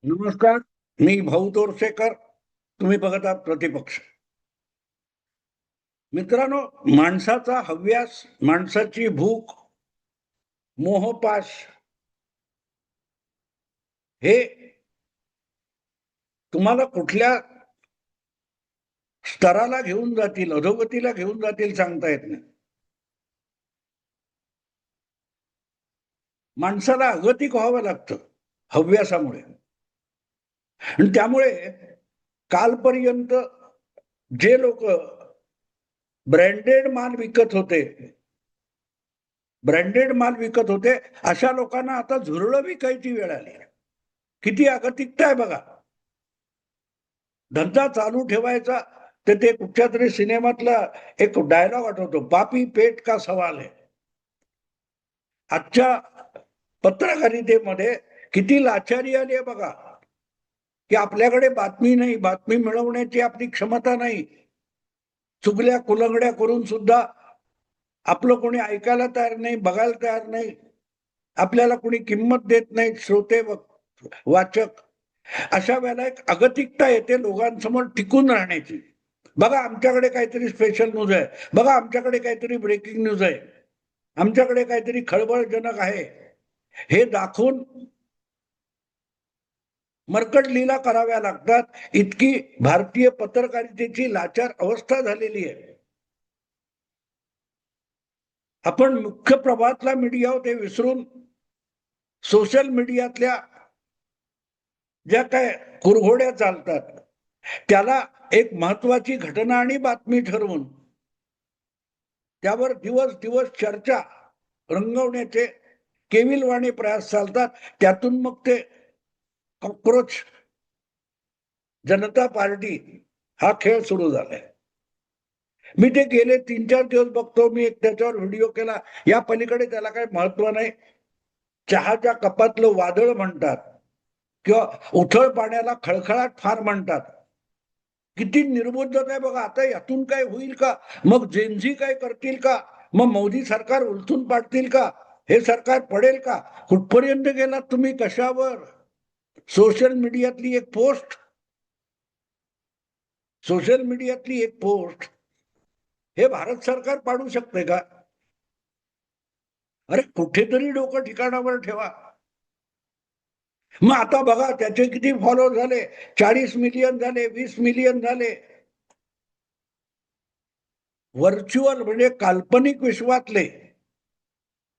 नमस्कार. मी भाऊ तोरसेकर. तुम्ही बघत आहात प्रतिपक्ष. मित्रांनो, माणसाचा हव्यास, माणसाची भूक, मोहपाश हे तुम्हाला कुठल्या स्तराला घेऊन जातील, अधोगतीला घेऊन जातील सांगता येत नाही. माणसाला अगतिक व्हावं लागतं हव्यासामुळे. आणि त्यामुळे कालपर्यंत जे लोक ब्रँडेड माल विकत होते, अशा लोकांना आता झुरळं विकायची वेळ आली. किती अगतिकता आहे बघा. धंदा चालू ठेवायचा तर ते कुठच्या तरी सिनेमातला एक डायलॉग आठवतो, पापी पेट का सवाल आहे. आजच्या पत्रकारितेमध्ये किती लाचारी आली आहे बघा, की आपल्याकडे बातमी नाही, बातमी मिळवण्याची आपली क्षमता नाही, चुगल्या कुलंगड्या करून सुद्धा आपलं कोणी ऐकायला तयार नाही, बघायला तयार नाही, आपल्याला कोणी किंमत देत नाही, श्रोते वाचक. अशा वेळेला एक अगतिकता येते लोकांसमोर टिकून राहण्याची. बघा आमच्याकडे काहीतरी स्पेशल न्यूज आहे, बघा आमच्याकडे काहीतरी ब्रेकिंग न्यूज आहे, आमच्याकडे काहीतरी खळबळजनक आहे, हे दाखवून मरकट लीला कराव्या लागतात. इतकी भारतीय पत्रकारितेची लाचार अवस्था झालेली आहे. आपण मुख्य प्रभातला मीडिया ते विसरून सोशल मीडियातल्या ज्या काय कुरघोड्या चालतात त्याला एक महत्वाची घटना आणि बातमी ठरवून त्यावर दिवस दिवस चर्चा रंगवण्याचे केविलवाणी प्रयास चालतात. त्यातून मग ते कॉक्रोच जनता पार्टी हा खेळ सुरू झालाय. मी ते गेले 3-4 दिवस बघतो. मी एक त्याच्यावर व्हिडिओ केला. या पलीकडे त्याला काही महत्व नाही. चहाच्या कपातलं वादळ म्हणतात किंवा उथळ पाण्याला खळखळाट फार म्हणतात. किती निर्बुद्धता आहे बघा. आता यातून काय होईल का? मग जेनझी काय करतील का? मग मोदी सरकार उलथून पाडतील का? हे सरकार पडेल का? कुठपर्यंत गेलात तुम्ही? कशावर? सोशल मीडियातली एक पोस्ट, हे भारत सरकार पाडू शकते का? अरे कुठेतरी डोकं ठिकाणावर ठेवा. मग आता बघा त्याचे किती फॉलोअर झाले, 40 मिलियन झाले, 20 मिलियन झाले. व्हर्च्युअल म्हणजे काल्पनिक विश्वातले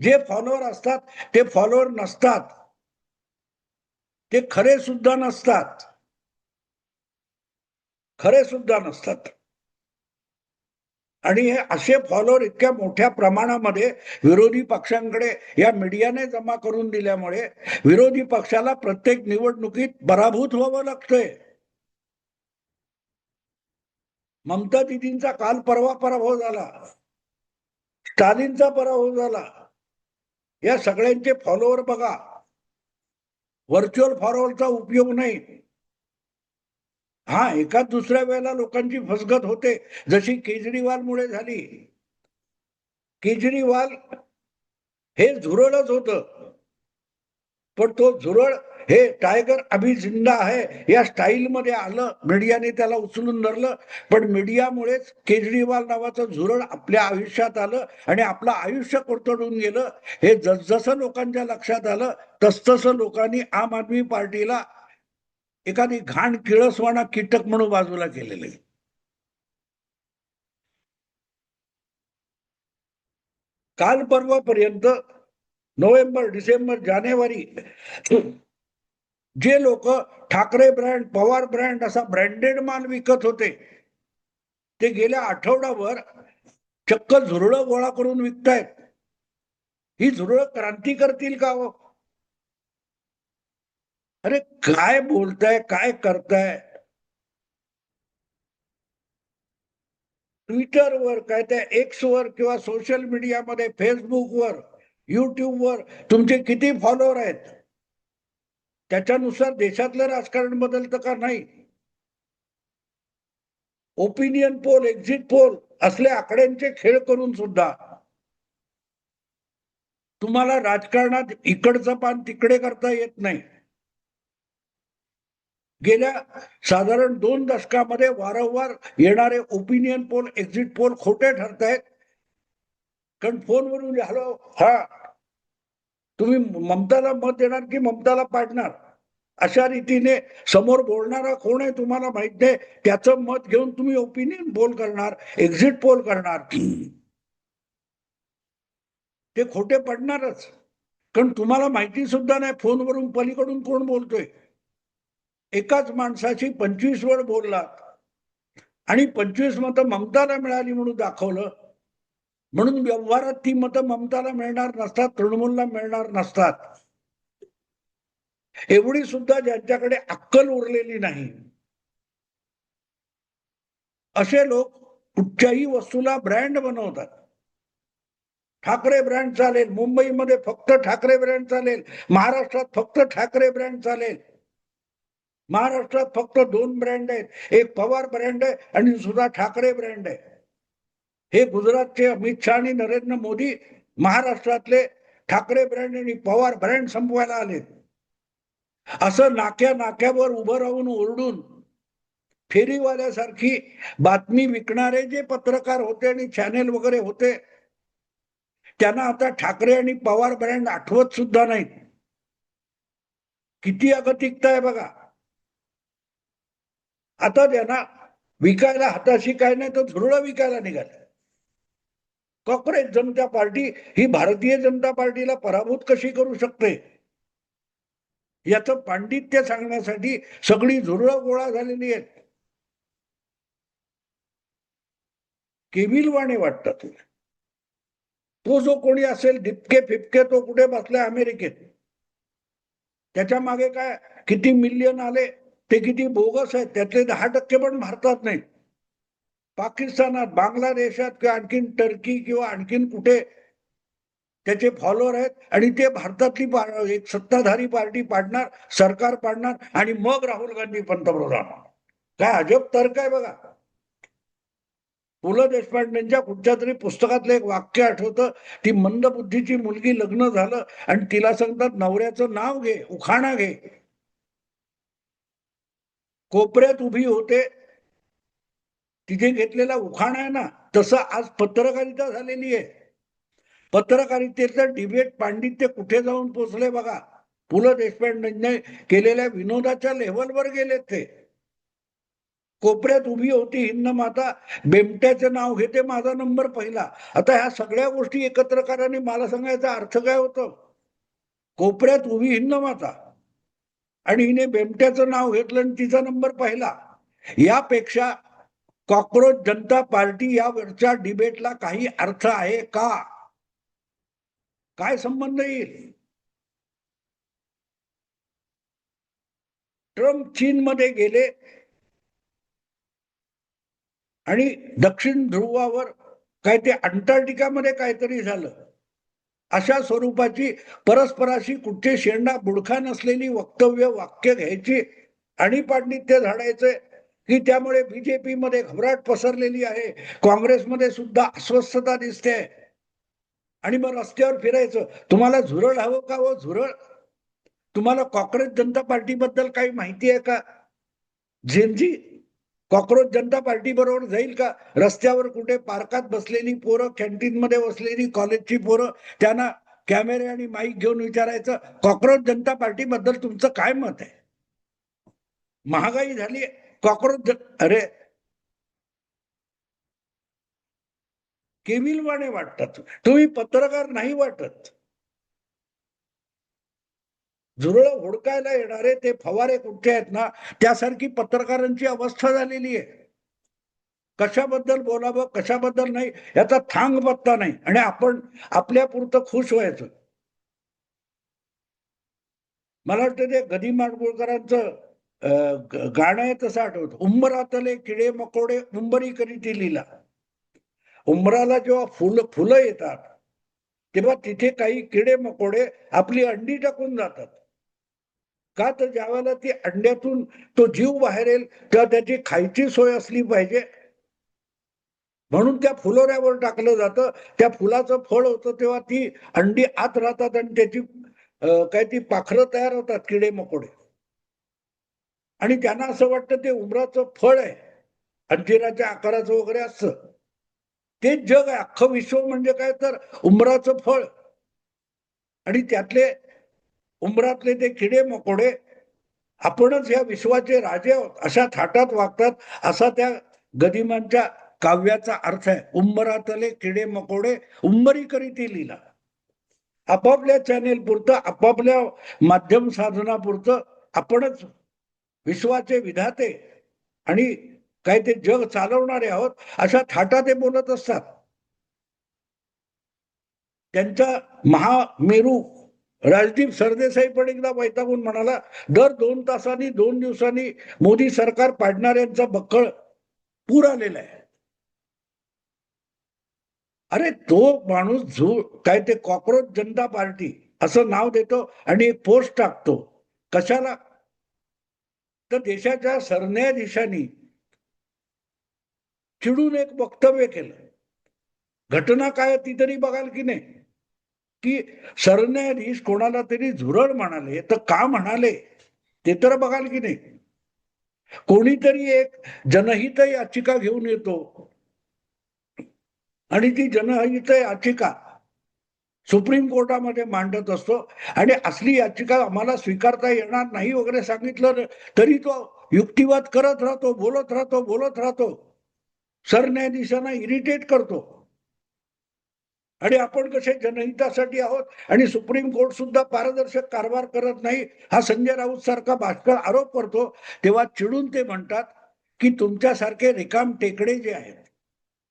जे फॉलोअर असतात ते फॉलोअर नसतात, ते खरे सुद्धा नसतात. आणि हे असे फॉलोअर इतक्या मोठ्या प्रमाणामध्ये विरोधी पक्षांकडे या मीडियाने जमा करून दिल्यामुळे विरोधी पक्षाला प्रत्येक निवडणुकीत पराभूत व्हावं लागतंय. ममता दिदींचा काल परवा पराभव झाला, स्टालिनचा पराभव झाला. या सगळ्यांचे फॉलोअर बघा. व्हर्च्युअल फॉलोअरचा उपयोग नाही. हा, एकाच दुसऱ्या वेळेला लोकांची फसगत होते, जशी केजरीवालमुळे झाली. केजरीवाल हे झुरळच होतं, पण तो झुरळ हे टायगर अभी जिंदा आहे या स्टाईल मध्ये आलं. मीडियाने त्याला उचलून धरलं, पण मीडियामुळेच केजरीवाल नावाचं झुरळ आपल्या आयुष्यात आलं आणि आपलं आयुष्य कोरतडून गेलं. हे जसजसं लोकांच्या लक्षात आलं तसतसं लोकांनी आम आदमी पार्टीला एखादी घाण किळसवाणा कीटक म्हणून बाजूला केलेले. काल परवापर्यंत नोव्हेंबर, डिसेंबर, जानेवारी जे लोक ठाकरे ब्रँड, पवार ब्रँड असा ब्रँडेड माल विकत होते, ते गेल्या आठवडाभर चक्क झुरळं गोळा करून विकतायत. ही झुरळं क्रांती करतील का हो? अरे काय बोलताय, काय करताय? ट्विटरवर, काय त्या एक्सवर किंवा सोशल मीडियामध्ये, फेसबुकवर, युट्यूबवर तुमचे किती फॉलोअर आहेत त्याच्यानुसार देशातलं राजकारण बदलतं का? नाही. ओपिनियन पोल, एक्झिट पोल असले आकड्यांचे खेळ करून सुद्धा तुम्हाला राजकारणात इकडचं पान तिकडे करता येत नाही. गेल्या साधारण 2 दशकामध्ये वारंवार येणारे ओपिनियन पोल, एक्झिट पोल खोटे ठरत आहेत. कारण फोनवरून हॅलो, हा तुम्ही ममताला मत देणार की ममताला पाडणार, अशा रीतीने समोर बोलणारा कोण आहे तुम्हाला माहित नाही, त्याचं मत घेऊन तुम्ही ओपिनियन पोल करणार, एक्झिट पोल करणार, ते खोटे पडणारच. कारण तुम्हाला माहिती सुद्धा नाही फोनवरून पलीकडून कोण बोलतोय. एकाच माणसाची 25 वेळ बोललात आणि 25 मतं ममताला मिळाली म्हणून दाखवलं, म्हणून व्यवहारात ती मतं ममताला मिळणार नसतात, तृणमूलला मिळणार नसतात. एवढी सुद्धा ज्यांच्याकडे अक्कल उरलेली नाही, असे लोक कुठच्याही वस्तूला ब्रँड बनवतात. ठाकरे ब्रँड चालेल, मुंबईमध्ये फक्त ठाकरे ब्रँड चालेल, महाराष्ट्रात फक्त ठाकरे ब्रँड चालेल. महाराष्ट्रात फक्त 2 ब्रँड आहेत, एक पवार ब्रँड आहे आणि दुसरा ठाकरे ब्रँड आहे. हे गुजरातचे अमित शहा आणि नरेंद्र मोदी महाराष्ट्रातले ठाकरे ब्रँड आणि पवार ब्रँड संपवायला आले. असं नाक्यावर उभं राहून ओरडून फेरीवाल्यासारखी बातमी विकणारे जे पत्रकार होते आणि चॅनेल वगैरे होते, त्यांना आता ठाकरे आणि पवार ब्रँड आठवत सुद्धा नाहीत. किती अगतिकता आहे बघा. आता त्यांना विकायला हाताशी काय नाही तर झुरळं विकायला निघाले. काँग्रेस जनता पार्टी ही भारतीय जनता पार्टीला पराभूत कशी करू शकते, याचं पांडित्य सांगण्यासाठी सगळी झुरळं गोळा झालेली आहेत. केविलवाणे वाटतात. तो जो कोणी असेल डिपके फिपके, तो कुठे बसलाय अमेरिकेत. त्याच्या मागे काय किती मिलियन आले, ते किती बोगस आहेत, त्यातले 10% पण भारतात नाही. पाकिस्तानात, बांगलादेशात किंवा आणखीन टर्की किंवा आणखीन कुठे त्याचे फॉलोअर आहेत आणि ते भारतातली एक सत्ताधारी पार्टी पाडणार, सरकार पाडणार आणि मग राहुल गांधी पंतप्रधान. काय अजब तर्क आहे बघा. पु ल देशपांडेंच्या कुठच्या तरी पुस्तकातलं एक वाक्य आठवतं, ती मंदबुद्धीची मुलगी लग्न झालं आणि तिला सांगतात नवऱ्याचं नाव घे, उखाणा घे. कोपऱ्यात उभी होते, तिथे घेतलेला उखाणा आहे ना, तसं आज पत्रकारिता झालेली आहे. पत्रकारितेचं डिबेट पांडित्य कुठे जाऊन पोहोचले बघा. पु ल देशपांडेंनी केलेल्या विनोदाच्या लेव्हलवर गेलेत ते. कोपऱ्यात उभी होती हिंद माता, बेमट्याचं नाव घेते, माझा नंबर पहिला. आता ह्या सगळ्या गोष्टी एकत्र करा आणि मला सांगायचा अर्थ काय होतं. कोपऱ्यात उभी हिंद माता आणि हिने बेमट्याचं नाव घेतलं आणि तिचा नंबर पहिला. यापेक्षा कॉक्रोच जनता पार्टी यावरच्या डिबेटला काही अर्थ आहे का? काय संबंध येईल? ट्रम्प चीनमध्ये गेले आणि दक्षिण ध्रुवावर काय ते अंटार्क्टिकामध्ये काहीतरी झालं, अशा स्वरूपाची परस्पराशी कुठे शेंडा बुडखा नसलेली वक्तव्य, वाक्य घ्यायची आणि पांडित्य झाडायचे की त्यामुळे बीजेपी मध्ये घबराट पसरलेली आहे, काँग्रेसमध्ये सुद्धा अस्वस्थता दिसते आणि मग रस्त्यावर फिरायचं. तुम्हाला झुरळ हवं का हो? झुरळ. तुम्हाला कॉक्रोच जनता पार्टी बद्दल काही माहिती आहे का? झेनजी कॉक्रोच जनता पार्टी बरोबर जाईल का? रस्त्यावर कुठे पार्कात बसलेली पोरं, कॅन्टीन मध्ये बसलेली कॉलेजची पोरं, त्यांना कॅमेरे आणि माईक घेऊन विचारायचं कॉक्रोच जनता पार्टी बद्दल तुमचं काय मत आहे? महागाई झाली, कॉक्रोच अरे केविलवाणे वाटतात तुम्ही, पत्रकार नाही वाटत. झुरळ हुडकायला येणारे ते फवारे कुठे आहेत ना, त्यासारखी पत्रकारांची अवस्था झालेली आहे. कशाबद्दल बोलावं, कशाबद्दल नाही, याचा थांग पत्ता नाही आणि आपण आपल्या पुरतं खुश व्हायचं. मला वाटतं ते गदी माडगुळकरांचं गाणं आहे तसं आठवतं, उंबरातले किडे मकोडे उंबरी करीती लीला. उंबराला जेव्हा फुलं येतात तेव्हा तिथे काही किडे मकोडे आपली अंडी टाकून जातात. का तर ज्यावेळेला ती अंड्यातून तो जीव बाहेर येईल तेव्हा त्याची खायची सोय असली पाहिजे, म्हणून त्या फुलोऱ्यावर टाकलं जातं. त्या फुलाचं फळ होतं तेव्हा ती अंडी आत राहतात आणि त्याची काय ती पाखरं तयार होतात, किडे मकोडे. आणि त्यांना असं वाटतं ते उमराचं फळ आहे, अंजिराच्या आकाराचं वगैरे असतं. तेच जग आहे. अख्खं विश्व म्हणजे काय तर उमराचं फळ. आणि त्यातले उमरातले ते किडे मकोडे आपणच या विश्वाचे राजे आहोत अशा थाटात वागतात, असा त्या गदिमांच्या काव्याचा अर्थ आहे. उंबरातले किडे मकोडे उंबरी करीती लीला. आपापल्या चॅनेल पुरतं, आपापल्या माध्यम साधनापुरतं आपणच विश्वाचे विधाते आणि काय ते जग चालवणारे आहोत अशा थाटा ते बोलत असतात. त्यांचा महामेरू राजदीप सरदेसाई पण एकदा वैतागून म्हणाला, दर 2 तासांनी 2 दिवसांनी मोदी सरकार पाडणाऱ्यांचा बक्कळ पूर आलेला आहे. अरे तो माणूस काय ते कॉक्रोच जनता पार्टी असं नाव देतो आणि पोस्ट टाकतो. कशाला? तर देशाच्या सरन्यायाधीशांनी चिडून एक वक्तव्य केलं. घटना काय ती तरी बघाल की नाही, की सरन्यायाधीश कोणाला तरी झुरळ म्हणाले तर का म्हणाले ते तर बघाल की नाही. कोणीतरी एक जनहित याचिका घेऊन येतो आणि ती जनहित याचिका सुप्रीम कोर्टामध्ये मांडत असतो आणि असली याचिका आम्हाला स्वीकारता येणार नाही वगैरे सांगितलं तरी तो युक्तिवाद करत राहतो, बोलत राहतो, सरन्यायाधीशांना इरिटेट करतो. आणि आपण कसे जनहितासाठी आहोत आणि सुप्रीम कोर्ट सुद्धा पारदर्शक कारभार करत नाही हा संजय राऊत सारखा भाष्कर आरोप करतो, तेव्हा चिडून ते म्हणतात की तुमच्यासारखे रिकाम टेकडे जे आहेत,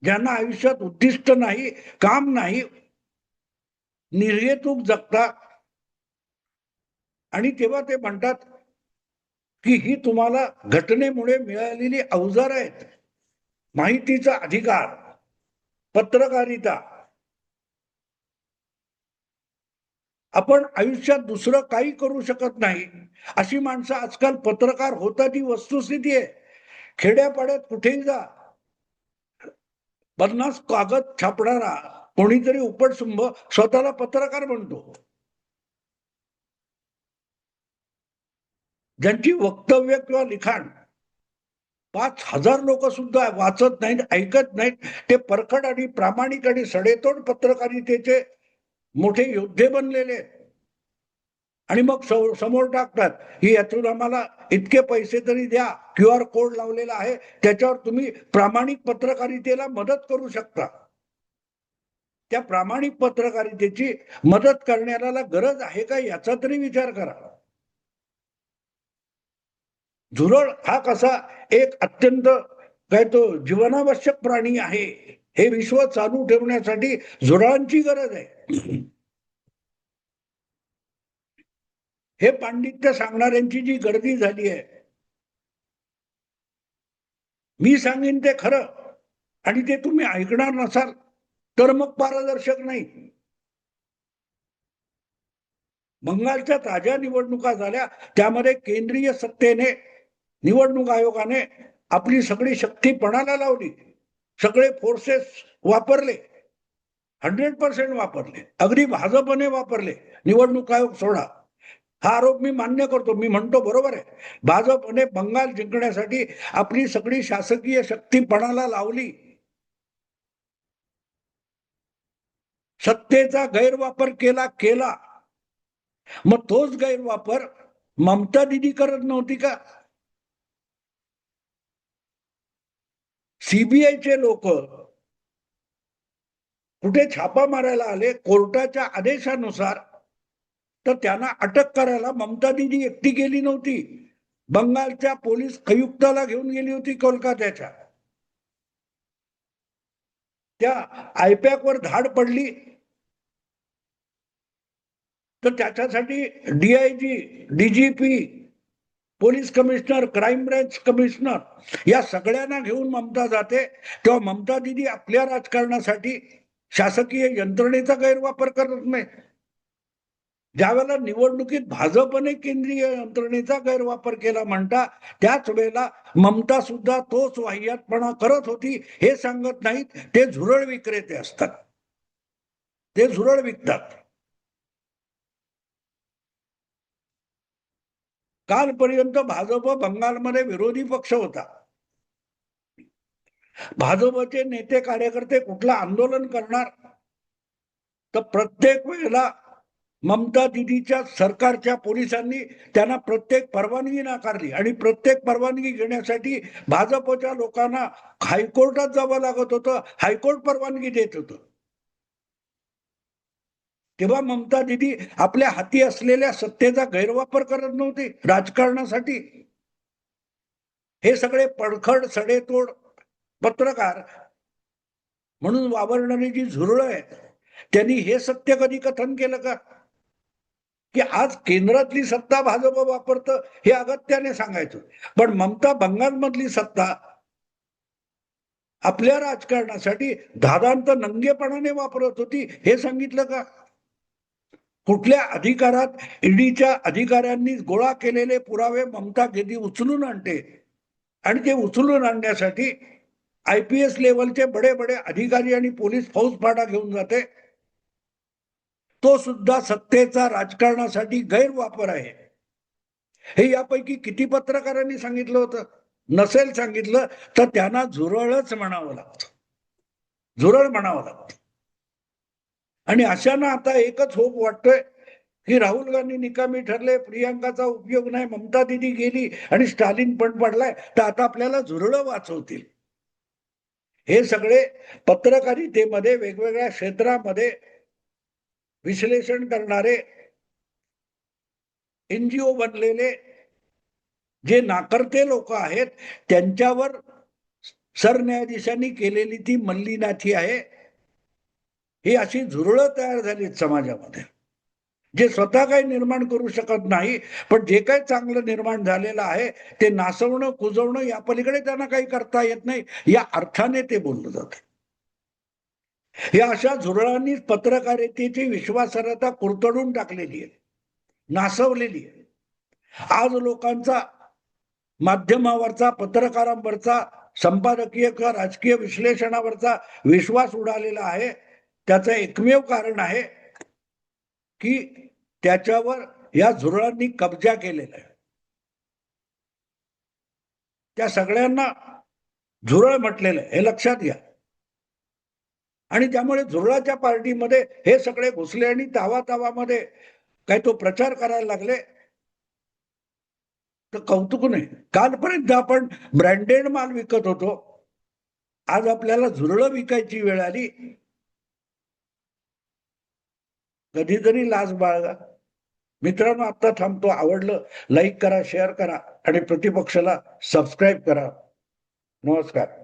ज्यांना आयुष्यात उद्दिष्ट नाही, काम नाही, निर्हेतुक जगतात, आणि तेव्हा ते म्हणतात की ही तुम्हाला घटनेमुळे मिळालेली अवजार आहेत. माहितीचा अधिकार, पत्रकारिता, आपण आयुष्यात दुसरं काही करू शकत नाही अशी माणसं आजकाल पत्रकार होतात, ही वस्तुस्थिती आहे. खेड्यापाड्यात कुठेही जा, 50 कागद छापणारा कोणीतरी उपटसुंभ स्वतःला पत्रकार म्हणतो. ज्यांची वक्तव्य किंवा लिखाण 5,000 लोक सुद्धा वाचत नाहीत, ऐकत नाहीत, ते परखड आणि प्रामाणिक आणि सडेतोड पत्रकारितेचे मोठे योद्धे बनलेले आहेत. आणि मग समोर टाकतात ही यातून आम्हाला इतके पैसे तरी द्या, QR कोड लावलेला आहे, त्याच्यावर तुम्ही प्रामाणिक पत्रकारितेला मदत करू शकता. त्या प्रामाणिक पत्रकारितेची मदत करण्याला गरज आहे का याचा तरी विचार करा. झुरळ हा कसा एक अत्यंत काय तो जीवनावश्यक प्राणी आहे, हे विश्व चालू ठेवण्यासाठी झुरळांची गरज आहे. हे पांडित्य सांगणाऱ्यांची जी गर्दी झाली आहे, मी सांगेन ते खरं आणि ते तुम्ही ऐकणार नसाल तर मग पारदर्शक नाही. बंगालच्या ताज्या निवडणुका झाल्या, त्यामध्ये केंद्रीय सत्तेने, निवडणूक आयोगाने आपली सगळी शक्ती पणाला लावली, सगळे फोर्सेस वापरले, 100% वापरले, अगदी भाजपने वापरले. निवडणूक आयोग सोडा, हा आरोप मी मान्य करतो, मी म्हणतो बरोबर आहे. भाजपने बंगाल जिंकण्यासाठी आपली सगळी शासकीय शक्ती पणाला लावली. सत्तेचा गैरवापर केला. मग तोच गैरवापर ममता दिदी करत नव्हती का? सीबीआयचे लोक कुठे छापा मारायला आले कोर्टाच्या आदेशानुसार, तर त्यांना अटक करायला ममता दिदी एकटी गेली नव्हती, बंगालच्या पोलीस आयुक्ताला घेऊन गेली होती कोलकात्याच्या. त्या आयपॅकवर धाड पडली तर त्याच्यासाठी DIG, DGP, police commissioner, crime branch commissioner या सगळ्यांना घेऊन ममता जाते, तेव्हा ममता दिदी आपल्या राजकारणासाठी शासकीय यंत्रणेचा गैरवापर करत नाही. ज्यावेळेला निवडणुकीत भाजपने केंद्रीय यंत्रणेचा गैरवापर केला म्हणता, त्याच वेळेला ममता सुद्धा तोच वाह्यातपणा करत होती हे सांगत नाहीत. ते झुरळ विक्रेते असतात, ते झुरळ विकतात. कालपर्यंत भाजप बंगालमध्ये विरोधी पक्ष होता. भाजपचे नेते कार्यकर्ते कुठलं आंदोलन करणार तर प्रत्येक वेळेला ममता दिदीच्या सरकारच्या पोलिसांनी त्यांना प्रत्येक परवानगी नाकारली आणि प्रत्येक परवानगी घेण्यासाठी भाजपच्या लोकांना हायकोर्टात जावं लागत होतं. हायकोर्ट परवानगी देत होतं. तेव्हा ममता दिदी आपल्या हाती असलेल्या सत्तेचा गैरवापर करत नव्हती राजकारणासाठी. हे सगळे पडखड सडेतोड पत्रकार म्हणून वावरणारी जी झुरळं आहेत त्यांनी हे सत्य कधी कथन केलं का की आज केंद्रातली सत्ता भाजप वापरतं हे अगत्याने सांगायचं, पण ममता बंगालमधली सत्ता आपल्या राजकारणासाठी धादांत नंगेपणाने वापरत होती हे सांगितलं का? कुठल्या अधिकारात ईडीच्या अधिकाऱ्यांनी गोळा केलेले पुरावे ममता दिदी उचलून आणते आणि ते उचलून आणण्यासाठी IPS लेवलचे बडे बडे अधिकारी आणि पोलीस फौजफाटा घेऊन जाते. तो सुद्धा सत्तेचा राजकारणासाठी गैरवापर आहे हे यापैकी किती पत्रकारांनी सांगितलं होतं? नसेल सांगितलं तर त्यांना झुरळच म्हणावं लागतं, झुरळ म्हणावं लागतं. आणि अशांना आता एकच होप वाटतोय की राहुल गांधी निकामी ठरले, प्रियांकाचा उपयोग नाही, ममता दिदी गेली आणि स्टालिन पण पडलाय, तर आता आपल्याला झुरळं वाचवतील. हे सगळे पत्रकारितेमध्ये वेगवेगळ्या क्षेत्रामध्ये विश्लेषण करणारे NGO बनलेले जे नाकर्ते लोक आहेत त्यांच्यावर सरन्यायाधीशांनी केलेली ती मल्लीनाथी आहे. ही अशी झुरळं तयार झालीत समाजामध्ये, जे स्वतः काही निर्माण करू शकत नाही, पण जे काही चांगलं निर्माण झालेलं आहे ते नासवणं कुजवणं या पलीकडे त्यांना काही करता येत नाही या अर्थाने ते बोललं जातं. या अशा झुरळांनी पत्रकारितेची विश्वासार्हता कुरतडून टाकलेली आहे, नासवलेली आहे. आज लोकांचा माध्यमावरचा, पत्रकारांवरचा, संपादकीय किंवा राजकीय विश्लेषणावरचा विश्वास उडालेला आहे. त्याचं एकमेव कारण आहे की त्याच्यावर या झुरळांनी कब्जा केलेला आहे. त्या सगळ्यांना झुरळ म्हटलेलं आहे हे लक्षात घ्या. आणि त्यामुळे झुरळाच्या पार्टीमध्ये हे सगळे घुसले आणि तावातावामध्ये काही तो प्रचार करायला लागले तर कौतुक नाही. कालपर्यंत आपण ब्रँडेड माल विकत होतो, आज आपल्याला झुरळं विकायची वेळ आली. कधीतरी लाज बाळगा. मित्रांनो, आता थांबतो. आवडलं लाईक करा, शेअर करा आणि प्रतिपक्षाला सबस्क्राईब करा. नमस्कार.